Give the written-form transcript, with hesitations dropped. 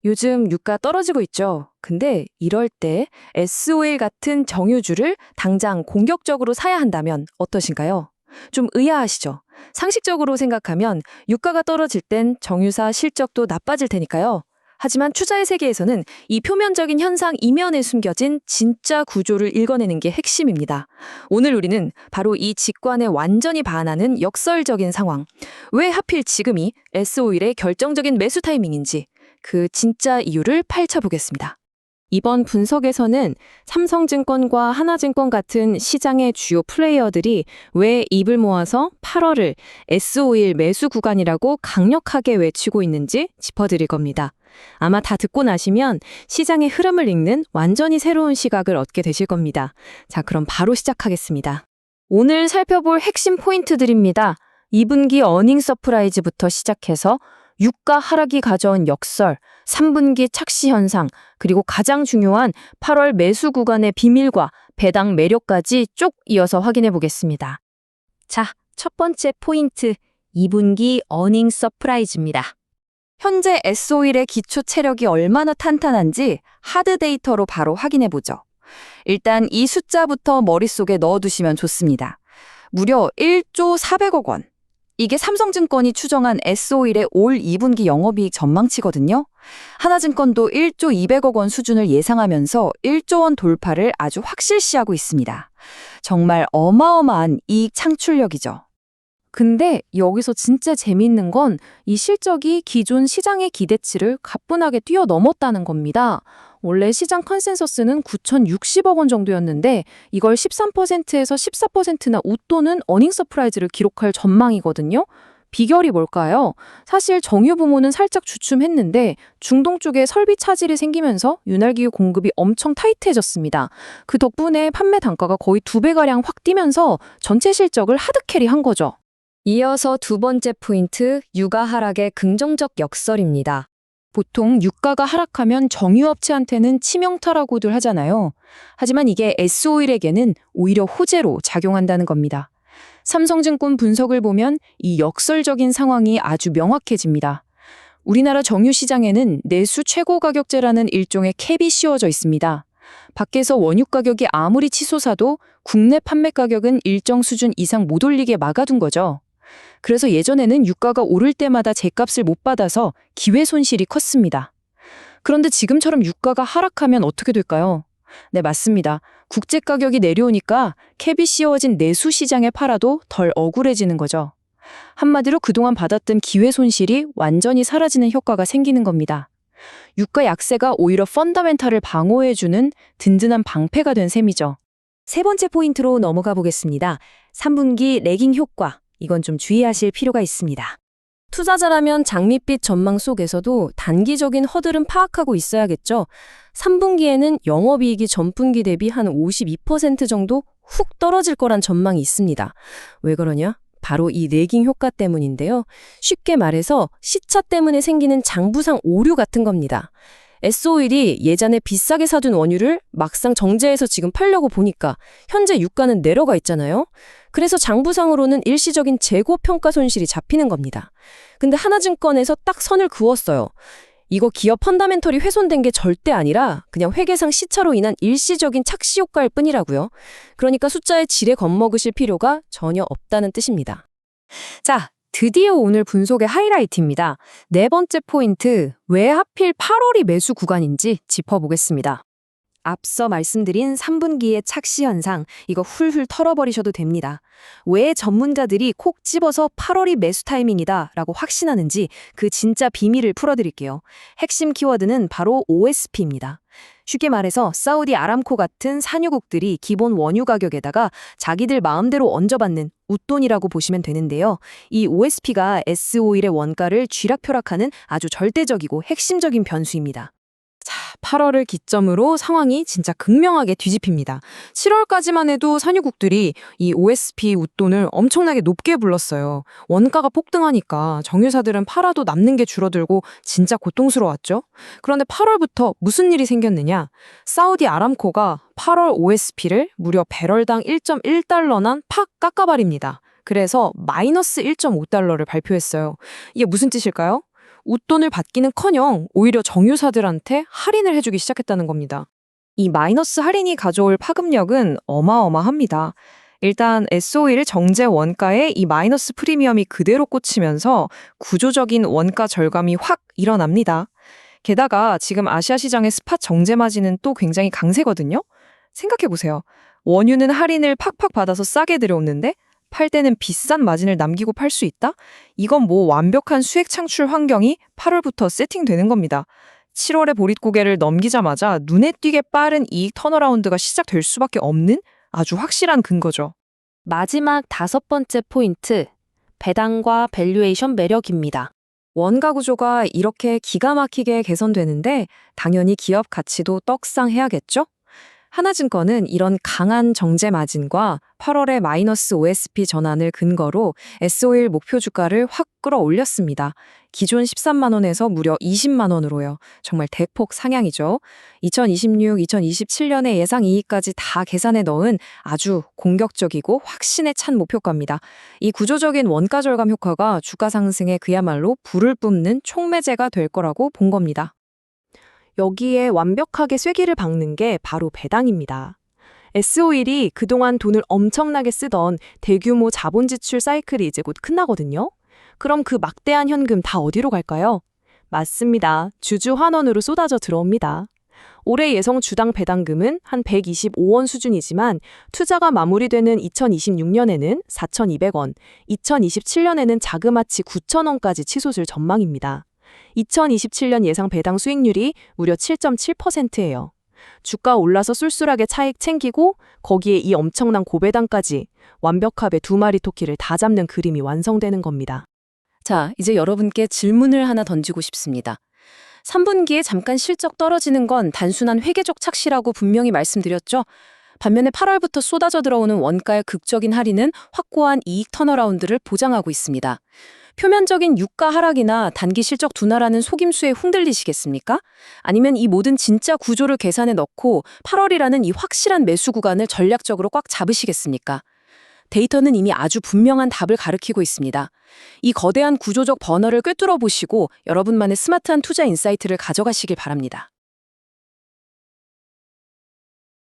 요즘 유가 떨어지고 있죠. 근데 이럴 때 SO일 같은 정유주를 당장 공격적으로 사야 한다면 어떠신가요? 좀 의아하시죠? 상식적으로 생각하면 유가가 떨어질 땐 정유사 실적도 나빠질 테니까요. 하지만 투자의 세계에서는 이 표면적인 현상 이면에 숨겨진 진짜 구조를 읽어내는 게 핵심입니다. 오늘 우리는 바로 이 직관에 완전히 반하는 역설적인 상황, 왜 하필 지금이 S오일의 결정적인 매수 타이밍인지 그 진짜 이유를 파헤쳐보겠습니다. 이번 분석에서는 삼성증권과 하나증권 같은 시장의 주요 플레이어들이 왜 입을 모아서 8월을 S51 매수 구간이라고 강력하게 외치고 있는지 짚어드릴 겁니다. 아마 다 듣고 나시면 시장의 흐름을 읽는 완전히 새로운 시각을 얻게 되실 겁니다. 자, 그럼 바로 시작하겠습니다. 오늘 살펴볼 핵심 포인트들입니다. 2분기 어닝 서프라이즈부터 시작해서 유가 하락이 가져온 역설, 3분기 착시 현상, 그리고 가장 중요한 8월 매수 구간의 비밀과 배당 매력까지 쭉 이어서 확인해 보겠습니다. 자, 첫 번째 포인트, 2분기 어닝 서프라이즈입니다. 현재 S-오일의 기초 체력이 얼마나 탄탄한지 하드 데이터로 바로 확인해 보죠. 일단 이 숫자부터 머릿속에 넣어두시면 좋습니다. 무려 1조 400억 원. 이게 삼성증권이 추정한 S-오일의 올 2분기 영업이익 전망치거든요. 하나증권도 1조 200억 원 수준을 예상하면서 1조 원 돌파를 아주 확실시하고 있습니다. 정말 어마어마한 이익 창출력이죠. 근데 여기서 진짜 재미있는 건 이 실적이 기존 시장의 기대치를 가뿐하게 뛰어넘었다는 겁니다. 원래 시장 컨센서스는 9,060억 원 정도였는데 이걸 13%에서 14%나 웃도는 어닝 서프라이즈를 기록할 전망이거든요. 비결이 뭘까요? 사실 정유 부문은 살짝 주춤했는데 중동 쪽에 설비 차질이 생기면서 윤활기유 공급이 엄청 타이트해졌습니다. 그 덕분에 판매 단가가 거의 2배가량 확 뛰면서 전체 실적을 하드캐리한 거죠. 이어서 두 번째 포인트, 유가 하락의 긍정적 역설입니다. 보통 유가가 하락하면 정유업체한테는 치명타라고들 하잖아요. 하지만 이게 S-오일에게는 오히려 호재로 작용한다는 겁니다. 삼성증권 분석을 보면 이 역설적인 상황이 아주 명확해집니다. 우리나라 정유 시장에는 내수 최고 가격제라는 일종의 캡이 씌워져 있습니다. 밖에서 원유 가격이 아무리 치솟아도 국내 판매 가격은 일정 수준 이상 못 올리게 막아둔 거죠. 그래서 예전에는 유가가 오를 때마다 제값을 못 받아서 기회 손실이 컸습니다. 그런데 지금처럼 유가가 하락하면 어떻게 될까요? 네, 맞습니다. 국제 가격이 내려오니까 캡이 씌워진 내수 시장에 팔아도 덜 억울해지는 거죠. 한마디로 그동안 받았던 기회 손실이 완전히 사라지는 효과가 생기는 겁니다. 유가 약세가 오히려 펀더멘탈을 방어해주는 든든한 방패가 된 셈이죠. 세 번째 포인트로 넘어가 보겠습니다. 3분기 레깅 효과. 이건 좀 주의하실 필요가 있습니다. 투자자라면 장밋빛 전망 속에서도 단기적인 허들은 파악하고 있어야겠죠. 3분기에는 영업이익이 전분기 대비 한 52% 정도 훅 떨어질 거란 전망이 있습니다. 왜 그러냐? 바로 이 레깅 효과 때문인데요. 쉽게 말해서 시차 때문에 생기는 장부상 오류 같은 겁니다. S-오일이 예전에 비싸게 사둔 원유를 막상 정제해서 지금 팔려고 보니까 현재 유가는 내려가 있잖아요. 그래서 장부상으로는 일시적인 재고 평가 손실이 잡히는 겁니다. 근데 하나증권에서 딱 선을 그었어요. 이거 기업 펀더멘털이 훼손된 게 절대 아니라 그냥 회계상 시차로 인한 일시적인 착시 효과일 뿐이라고요. 그러니까 숫자의 질에 겁먹으실 필요가 전혀 없다는 뜻입니다. 자, 드디어 오늘 분석의 하이라이트입니다. 네 번째 포인트, 왜 하필 8월이 매수 구간인지 짚어보겠습니다. 앞서 말씀드린 3분기의 착시 현상, 이거 훌훌 털어버리셔도 됩니다. 왜 전문가들이 콕 집어서 8월이 매수 타이밍이다 라고 확신하는지 그 진짜 비밀을 풀어드릴게요. 핵심 키워드는 바로 OSP입니다. 쉽게 말해서 사우디 아람코 같은 산유국들이 기본 원유 가격에다가 자기들 마음대로 얹어받는 웃돈이라고 보시면 되는데요. 이 OSP가 S-오일의 원가를 쥐락펴락하는 아주 절대적이고 핵심적인 변수입니다. 자, 8월을 기점으로 상황이 진짜 극명하게 뒤집힙니다. 7월까지만 해도 산유국들이 이 OSP 웃돈을 엄청나게 높게 불렀어요. 원가가 폭등하니까 정유사들은 팔아도 남는 게 줄어들고 진짜 고통스러웠죠. 그런데 8월부터 무슨 일이 생겼느냐? 사우디 아람코가 8월 OSP를 무려 배럴당 1.1달러난 팍 깎아버립니다. 그래서 마이너스 1.5달러를 발표했어요. 이게 무슨 뜻일까요? 웃돈을 받기는커녕 오히려 정유사들한테 할인을 해주기 시작했다는 겁니다. 이 마이너스 할인이 가져올 파급력은 어마어마합니다. 일단 S-오일 정제 원가에 이 마이너스 프리미엄이 그대로 꽂히면서 구조적인 원가 절감이 확 일어납니다. 게다가 지금 아시아 시장의 스팟 정제 마진은 또 굉장히 강세거든요. 생각해보세요. 원유는 할인을 팍팍 받아서 싸게 들여오는데 팔 때는 비싼 마진을 남기고 팔 수 있다? 이건 뭐 완벽한 수익 창출 환경이 8월부터 세팅되는 겁니다. 7월에 보릿고개를 넘기자마자 눈에 띄게 빠른 이익 턴어라운드가 시작될 수밖에 없는 아주 확실한 근거죠. 마지막 5번째 포인트, 배당과 밸류에이션 매력입니다. 원가 구조가 이렇게 기가 막히게 개선되는데 당연히 기업 가치도 떡상해야겠죠? 하나증권은 이런 강한 정제 마진과 8월의 마이너스 OSP 전환을 근거로 S-오일 목표 주가를 확 끌어올렸습니다. 기존 13만 원에서 무려 20만 원으로요. 정말 대폭 상향이죠. 2026, 2027년의 예상 이익까지 다 계산해 넣은 아주 공격적이고 확신에 찬 목표가입니다. 이 구조적인 원가 절감 효과가 주가 상승에 그야말로 불을 뿜는 촉매제가 될 거라고 본 겁니다. 여기에 완벽하게 쐐기를 박는 게 바로 배당입니다. S-오일이 그동안 돈을 엄청나게 쓰던 대규모 자본 지출 사이클이 이제 곧 끝나거든요. 그럼 그 막대한 현금 다 어디로 갈까요? 맞습니다. 주주 환원으로 쏟아져 들어옵니다. 올해 예상 주당 배당금은 한 125원 수준이지만 투자가 마무리되는 2026년에는 4,200원, 2027년에는 자그마치 9,000원까지 치솟을 전망입니다. 2027년 예상 배당 수익률이 무려 7.7%예요. 주가 올라서 쏠쏠하게 차익 챙기고 거기에 이 엄청난 고배당까지 완벽하게 두 마리 토끼를 다 잡는 그림이 완성되는 겁니다. 자, 이제 여러분께 질문을 하나 던지고 싶습니다. 3분기에 잠깐 실적 떨어지는 건 단순한 회계적 착시라고 분명히 말씀드렸죠? 반면에 8월부터 쏟아져 들어오는 원가의 극적인 할인은 확고한 이익 턴어라운드를 보장하고 있습니다. 표면적인 유가 하락이나 단기 실적 둔화라는 속임수에 흔들리시겠습니까? 아니면 이 모든 진짜 구조를 계산에 넣고 8월이라는 이 확실한 매수 구간을 전략적으로 꽉 잡으시겠습니까? 데이터는 이미 아주 분명한 답을 가리키고 있습니다. 이 거대한 구조적 버너를 꿰뚫어 보시고 여러분만의 스마트한 투자 인사이트를 가져가시길 바랍니다.